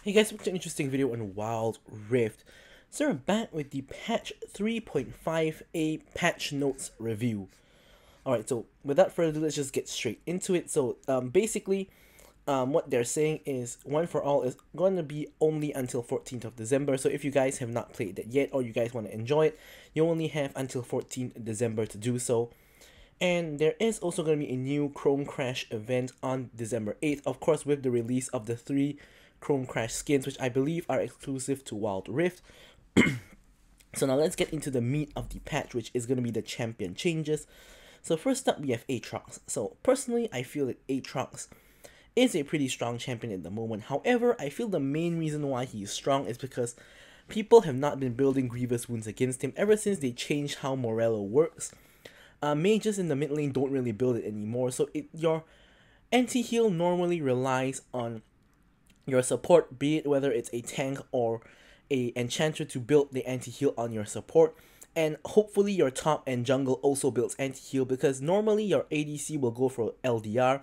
Hey guys, welcome to an interesting video on Wild Rift. So we're back with the patch 3.5a patch notes review. Alright, so without further ado, let's just get straight into it. So basically, what they're saying is One for All is going to be only until 14th of December. So if you guys have not played that yet or you guys want to enjoy it, you only have until 14th December to do so. And there is also going to be a new Chrome Crash event on December 8th, of course with the release of the 3 Chrome Crash skins, which I believe are exclusive to Wild Rift. So now let's get into the meat of the patch, which is going to be the champion changes. So first up we have Aatrox. So personally I feel that Aatrox is a pretty strong champion at the moment. However, I feel the main reason why he is strong is because people have not been building Grievous Wounds against him ever since they changed how Morello works. Mages in the mid lane don't really build it anymore, so your anti-heal normally relies on your support, be it whether it's a tank or a enchanter, to build the anti-heal on your support. And hopefully your top and jungle also builds anti-heal, because normally your ADC will go for LDR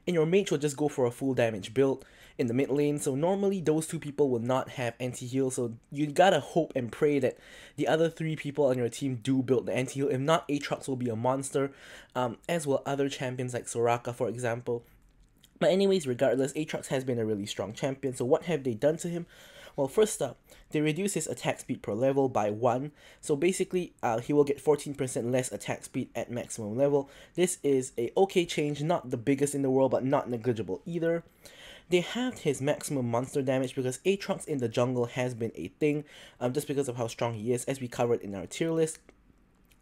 and your mage will just go for a full damage build in the mid lane. So normally those two people will not have anti-heal, so you gotta hope and pray that the other 3 people on your team do build the anti-heal. If not, Aatrox will be a monster, as will other champions like Soraka, for example. But anyways, regardless, Aatrox has been a really strong champion. So what have they done to him? Well, first up, they reduce his attack speed per level by 1. So basically, he will get 14% less attack speed at maximum level. This is a okay change, not the biggest in the world, but not negligible either. They halved his maximum monster damage because Aatrox in the jungle has been a thing, just because of how strong he is, as we covered in our tier list.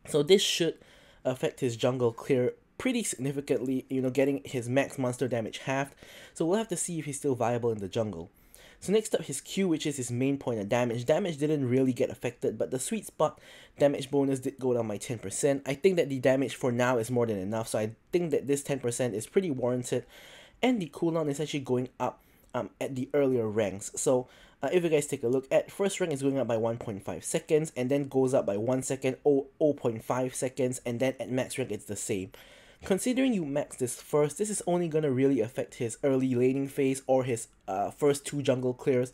So this should affect his jungle clear pretty significantly, getting his max monster damage halved. So we'll have to see if he's still viable in the jungle. So next up, his Q, which is his main point of damage. Damage didn't really get affected, but the sweet spot damage bonus did go down by 10%. I think that the damage for now is more than enough, so I think that this 10% is pretty warranted. And the cooldown is actually going up at the earlier ranks. So if you guys take a look, at first rank is going up by 1.5 seconds, and then goes up by 1 second, 0.5 seconds, and then at max rank it's the same. Considering you max this first, this is only going to really affect his early laning phase or his first 2 jungle clears.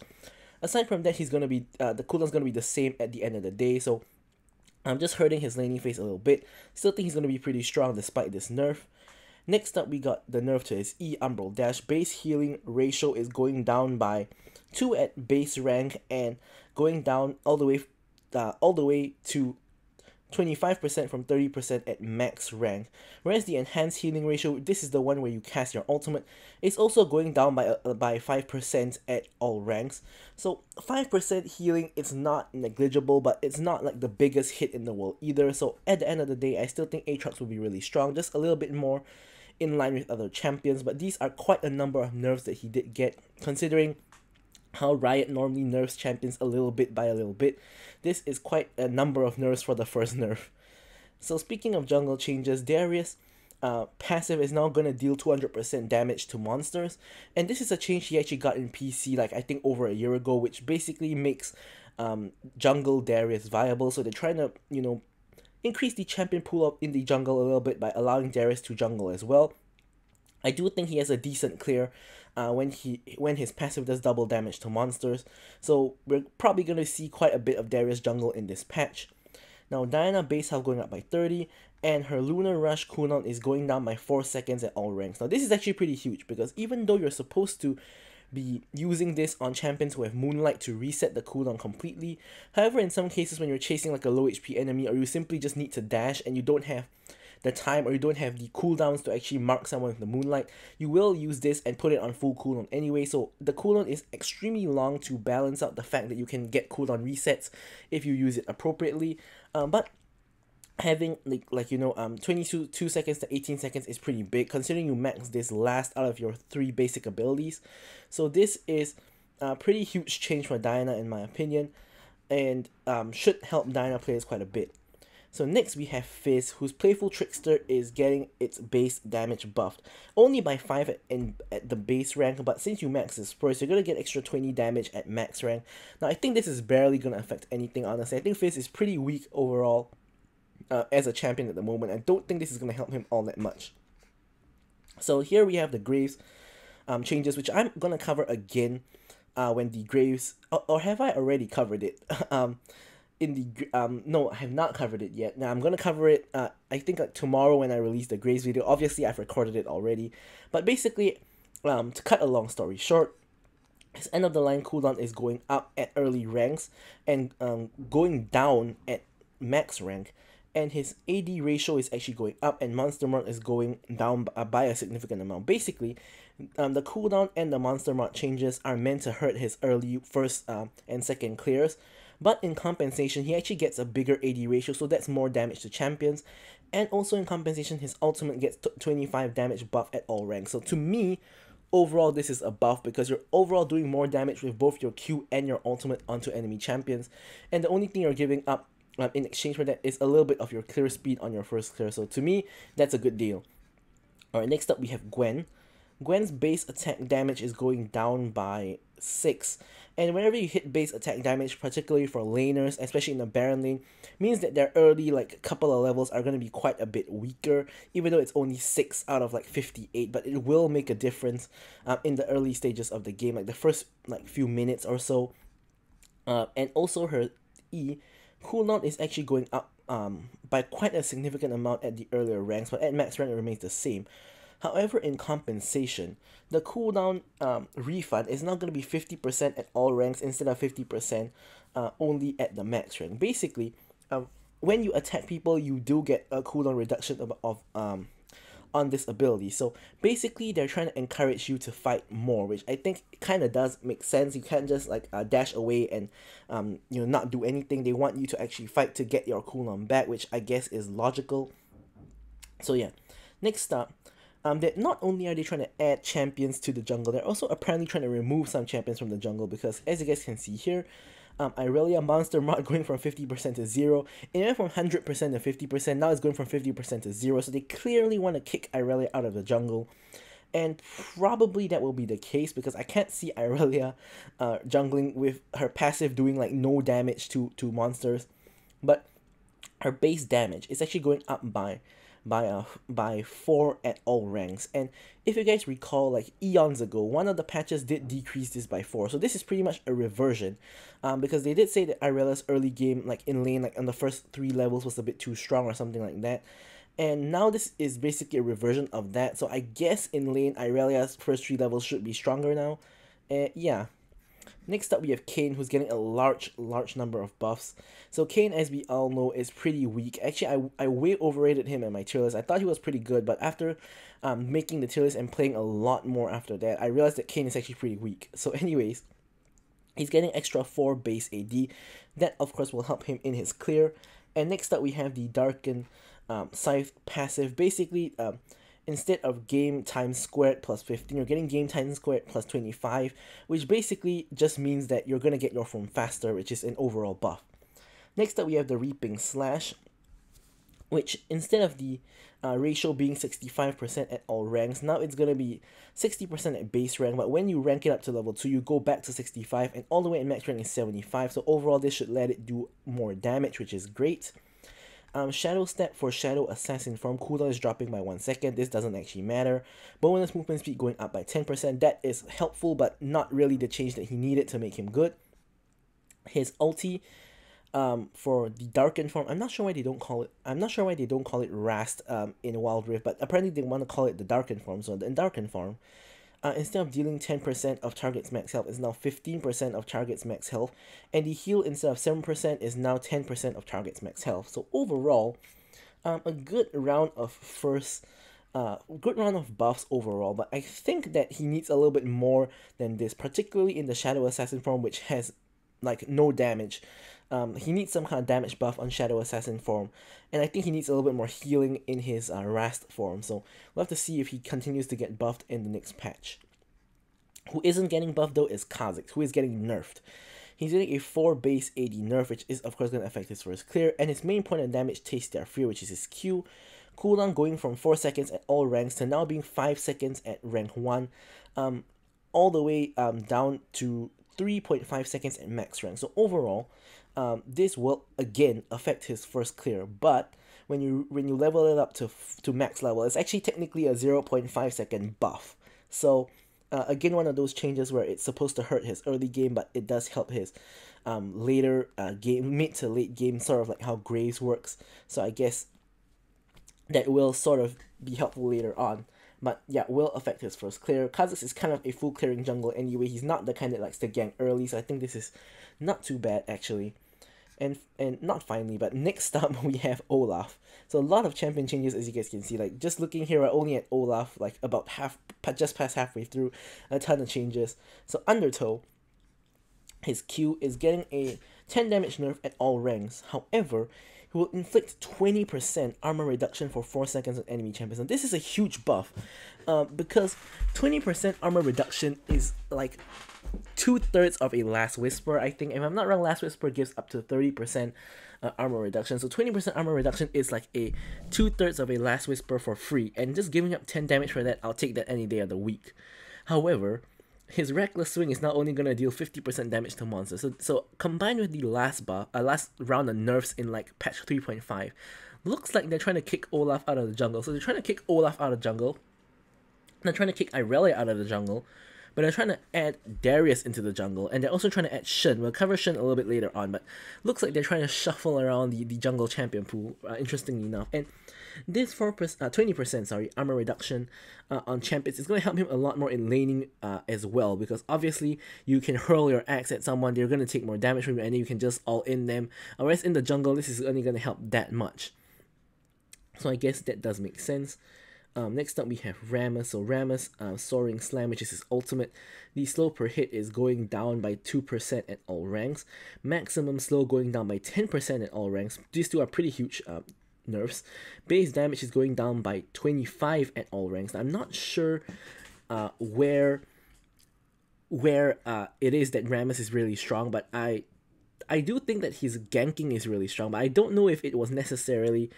Aside from that, he's going to be the cooldown's going to be the same at the end of the day, so I'm just hurting his laning phase a little bit. Still think he's going to be pretty strong despite this nerf. Next up, we got the nerf to his E Umbral Dash. Base healing ratio is going down by 2 at base rank and going down all the way to 25% from 30% at max rank. Whereas the enhanced healing ratio, this is the one where you cast your ultimate, is also going down by 5% at all ranks. So 5% healing, it's not negligible, but it's not like the biggest hit in the world either. So at the end of the day, I still think Aatrox will be really strong, just a little bit more in line with other champions. But these are quite a number of nerfs that he did get, considering how Riot normally nerfs champions a little bit by a little bit. This is quite a number of nerfs for the first nerf. So speaking of jungle changes, Darius passive is now going to deal 200% damage to monsters, and this is a change he actually got in PC like I think over a year ago, which basically makes jungle Darius viable. So they're trying to increase the champion pool up in the jungle a little bit by allowing Darius to jungle as well. I do think he has a decent clear when his passive does double damage to monsters, so we're probably going to see quite a bit of Darius jungle in this patch. Now Diana base health going up by 30, and her Lunar Rush cooldown is going down by 4 seconds at all ranks. Now this is actually pretty huge, because even though you're supposed to be using this on champions who have Moonlight to reset the cooldown completely, however in some cases when you're chasing like a low HP enemy, or you simply just need to dash and you don't have the time or you don't have the cooldowns to actually mark someone with the Moonlight, you will use this and put it on full cooldown anyway. So the cooldown is extremely long to balance out the fact that you can get cooldown resets if you use it appropriately. But having 22 seconds to 18 seconds is pretty big, considering you max this last out of your 3 basic abilities. So this is a pretty huge change for Diana in my opinion, and should help Diana players quite a bit. So next we have Fizz, whose Playful Trickster is getting its base damage buffed, only by 5 at the base rank, but since you max this first, you're going to get extra 20 damage at max rank. Now I think this is barely going to affect anything, honestly. I think Fizz is pretty weak overall as a champion at the moment. I don't think this is going to help him all that much. So here we have the Graves changes, which I'm going to cover again when the Graves, or have I already covered it? In the no, I have not covered it yet. Now I'm gonna cover it. I think like tomorrow when I release the Graves video. Obviously, I've recorded it already, but basically, to cut a long story short, his end of the line cooldown is going up at early ranks and going down at max rank, and his AD ratio is actually going up and monster mark is going down by a significant amount. Basically, the cooldown and the monster mark changes are meant to hurt his early first and second clears, but in compensation he actually gets a bigger AD ratio, so that's more damage to champions, and also in compensation his ultimate gets 25 damage buff at all ranks. So to me, overall this is a buff because you're overall doing more damage with both your Q and your ultimate onto enemy champions, and the only thing you're giving up in exchange for that is a little bit of your clear speed on your first clear. So to me, that's a good deal. Alright, next up we have Gwen. Gwen's base attack damage is going down by 6, and whenever you hit base attack damage, particularly for laners, especially in the Baron lane, means that their early like couple of levels are going to be quite a bit weaker, even though it's only 6 out of like 58, but it will make a difference in the early stages of the game, like the first like few minutes or so. And also her E cooldown is actually going up by quite a significant amount at the earlier ranks, but at max rank it remains the same. However, in compensation, the cooldown refund is now going to be 50% at all ranks instead of 50% only at the max rank. Basically, when you attack people, you do get a cooldown reduction of on this ability. So basically, they're trying to encourage you to fight more, which I think kind of does make sense. You can't just like dash away and you know, not do anything. They want you to actually fight to get your cooldown back, which I guess is logical. So yeah, next up, that not only are they trying to add champions to the jungle, they're also apparently trying to remove some champions from the jungle, because as you guys can see here, Irelia monster mod going from 50% to 0. It went from 100% to 50%, now it's going from 50% to 0, so they clearly want to kick Irelia out of the jungle. And probably that will be the case, because I can't see Irelia jungling with her passive doing like no damage to monsters. But her base damage is actually going up by 4 at all ranks, and if you guys recall, like eons ago, one of the patches did decrease this by 4, so this is pretty much a reversion, because they did say that Irelia's early game, like in lane, like on the first 3 levels, was a bit too strong or something like that, and now this is basically a reversion of that. So I guess in lane, Irelia's first 3 levels should be stronger now. Yeah. Next up, we have Kayn, who's getting a large number of buffs. So Kayn, as we all know, is pretty weak. Actually, I way overrated him in my tier list. I thought he was pretty good, but after making the tier list and playing a lot more after that, I realized that Kayn is actually pretty weak. So anyways, he's getting extra 4 base AD. That, of course, will help him in his clear. And next up, we have the Darken Scythe passive. Basically, instead of game time squared plus 15, you're getting game time squared plus 25, which basically just means that you're going to get your form faster, which is an overall buff. Next up, we have the Reaping Slash, which instead of the ratio being 65% at all ranks, now it's going to be 60% at base rank, but when you rank it up to level 2, you go back to 65, and all the way at max rank is 75, so overall this should let it do more damage, which is great. Shadow Step for Shadow Assassin form, cooldown is dropping by 1 second. This doesn't actually matter. Bonus movement speed going up by 10%. That is helpful, but not really the change that he needed to make him good. His ulti for the Darken form, I'm not sure why they don't call it Rast in Wild Rift, but apparently they want to call it the Darken form. So the Darken form, instead of dealing 10% of target's max health, is now 15% of target's max health, and the heal instead of 7% is now 10% of target's max health. So overall, a good round of buffs overall, but I think that he needs a little bit more than this, particularly in the Shadow Assassin form, which has like no damage. He needs some kind of damage buff on Shadow Assassin form, and I think he needs a little bit more healing in his Rast form, so we'll have to see if he continues to get buffed in the next patch. Who isn't getting buffed though is Kha'Zix, who is getting nerfed. He's getting a 4 base AD nerf, which is of course going to affect his first clear, and his main point of damage, Taste Their Fear, which is his Q. Cooldown going from 4 seconds at all ranks to now being 5 seconds at rank 1, all the way down to 3.5 seconds at max rank. So overall, this will again affect his first clear, but when you level it up to max level, it's actually technically a 0.5 second buff. So Again, one of those changes where it's supposed to hurt his early game, but it does help his later game, mid to late game, sort of like how Graves works. So I guess that will sort of be helpful later on. But yeah, will affect his first clear. Kha'Zix is kind of a full clearing jungle anyway. He's not the kind that likes to gank early, so I think this is not too bad actually. And not finally, but next up we have Olaf. So a lot of champion changes, as you guys can see. Like just looking here, we're only at Olaf, like about just past halfway through. A ton of changes. So Undertow, his Q is getting a 10 damage nerf at all ranks. However, he will inflict 20% armor reduction for 4 seconds on enemy champions. And this is a huge buff, because 20% armor reduction is like 2/3 of a Last Whisper, I think. If I'm not wrong, Last Whisper gives up to 30% armor reduction. So 20% armor reduction is like a 2/3 of a Last Whisper for free. And just giving up 10 damage for that, I'll take that any day of the week. However, his Reckless Swing is not only going to deal 50% damage to monsters. So combined with the last round of nerfs in like patch 3.5, looks like they're trying to kick Olaf out of the jungle. So they're trying to kick Olaf out of the jungle. They're trying to kick Irelia out of the jungle. But they're trying to add Darius into the jungle, and they're also trying to add Shen. We'll cover Shen a little bit later on, but looks like they're trying to shuffle around the jungle champion pool, interestingly enough. And this 20% armor reduction on champions is going to help him a lot more in laning as well, because obviously you can hurl your axe at someone, they're going to take more damage from you, and then you can just all in them. Whereas in the jungle, this is only going to help that much. So I guess that does make sense. Next up we have Rammus. So Rammus, Soaring Slam, which is his ultimate. The slow per hit is going down by 2% at all ranks. Maximum slow going down by 10% at all ranks. These two are pretty huge nerfs. Base damage is going down by 25 at all ranks. Now, I'm not sure where it is that Rammus is really strong, but I do think that his ganking is really strong, but I don't know if it was necessarily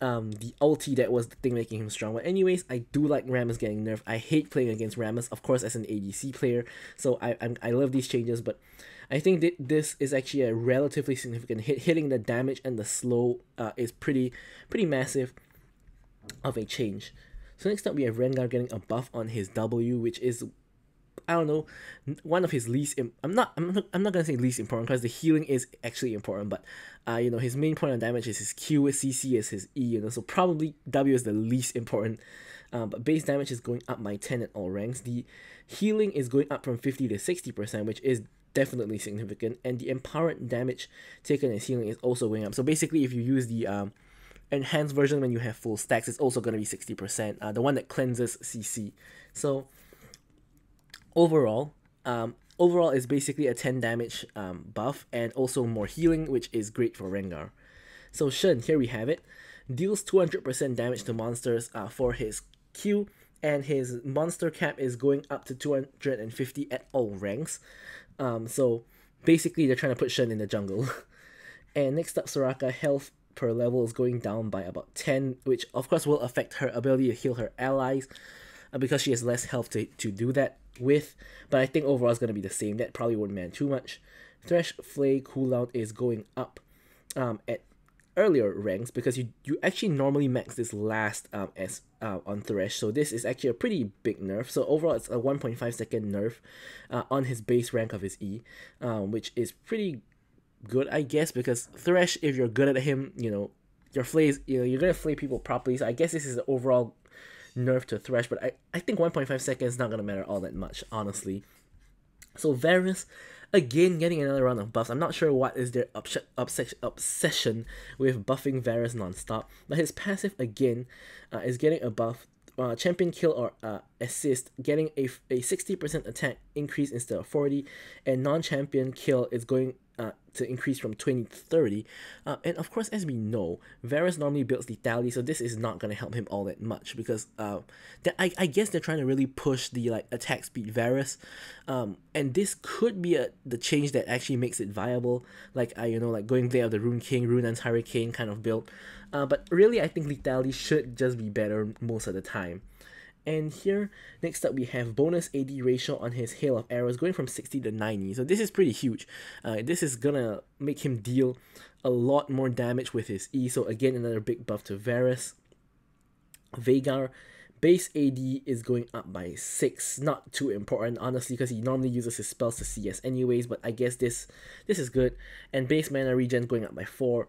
the ulti that was the thing making him strong. But anyways, I do like Rammus getting nerfed. I hate playing against Rammus, of course, as an ADC player, so I love these changes, but I think that this is actually a relatively significant hit. Hitting the damage and the slow is pretty massive of a change. So next up we have Rengar getting a buff on his W, which is, I don't know, one of his least. I'm not gonna say least important, because the healing is actually important. But you know, his main point of damage is his Q, his CC is his E. You know, so probably W is the least important. But base damage is going up by 10 at all ranks. The healing is going up from 50 to 60%, which is definitely significant. And the empowered damage taken as healing is also going up. So basically, if you use the enhanced version when you have full stacks, it's also gonna be 60%. The one that cleanses CC. So overall is basically a 10 damage buff, and also more healing, which is great for Rengar. So Shen, here we have it, deals 200% damage to monsters for his Q, and his monster cap is going up to 250 at all ranks. So basically they're trying to put Shen in the jungle. And next up, Soraka, health per level is going down by about 10, which of course will affect her ability to heal her allies, because she has less health to do that with, but I think overall it's going to be the same. That probably wouldn't matter too much. Thresh Flay cooldown is going up at earlier ranks, because you actually normally max this last as on Thresh, so this is actually a pretty big nerf. So overall it's a 1.5 second nerf on his base rank of his E, which is pretty good, I guess, because Thresh, if you're good at him, you know, your flays, you know, you're going to flay people properly. So I guess this is the overall nerf to Thresh, but I think 1.5 seconds is not going to matter all that much, honestly. So Varus, again, getting another round of buffs. I'm not sure what is their obsession with buffing Varus non-stop, but his passive, again, is getting a buff. Champion kill or assist, getting a 60% attack increase instead of 40, and non-champion kill is going to increase from 20 to 30. And of course, as we know, Varus normally builds lethality, so this is not going to help him all that much, because I guess they're trying to really push the like attack speed Varus, and this could be the change that actually makes it viable, like you know, like going Blade of the Rune King, Runaan's Hurricane kind of build. But really, I think lethality should just be better most of the time. And here, next up, we have bonus AD ratio on his Hail of Arrows going from 60 to 90. So this is pretty huge. This is gonna make him deal a lot more damage with his E. So again, another big buff to Varus. Veigar, Base AD is going up by 6. Not too important, honestly, because he normally uses his spells to CS anyways, but I guess this is good. And base mana regen going up by 4.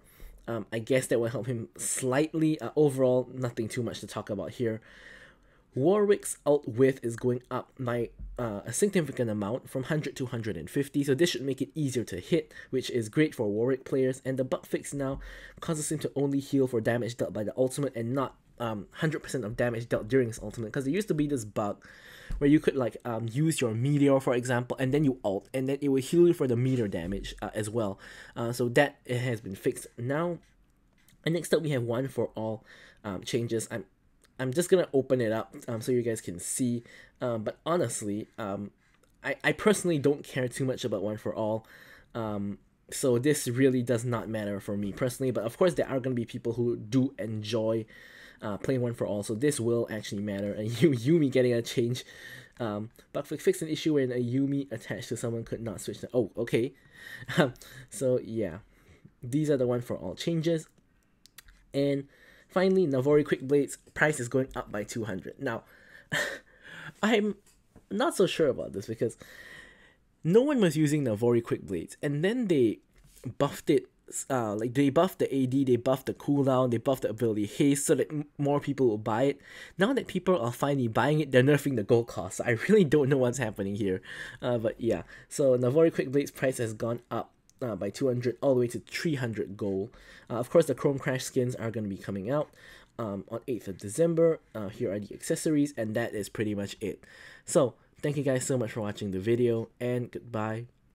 I guess that will help him slightly. Overall, nothing too much to talk about here. Warwick's ult width is going up by a significant amount from 100 to 150, so this should make it easier to hit, which is great for Warwick players. And the bug fix now causes him to only heal for damage dealt by the ultimate and not 100% of damage dealt during his ultimate, because there used to be this bug where you could like use your meteor, for example, and then you ult, and then it will heal you for the meteor damage as well. So that it has been fixed now. And next up we have one for all changes. I'm just gonna open it up so you guys can see. But honestly, I personally don't care too much about one for all. So this really does not matter for me personally. But of course, there are gonna be people who do enjoy playing one for all. So this will actually matter. And Yumi getting a change. But fix an issue when a Yumi attached to someone could not switch. Oh, okay. So yeah, these are the one for all changes. And finally, Navori Quick Blades price is going up by 200. Now, I'm not so sure about this because no one was using Navori Quick Blades, and then they buffed it. Like they buffed the AD, they buffed the cooldown, they buffed the ability haste so that more people will buy it. Now that people are finally buying it, they're nerfing the gold cost. So I really don't know what's happening here. But yeah, so Navori Quick Blades price has gone up by 200 all the way to 300 gold. Of course, the Chrome Crash skins are going to be coming out on 8th of December. Here are the accessories, and that is pretty much it. So, thank you guys so much for watching the video, and goodbye.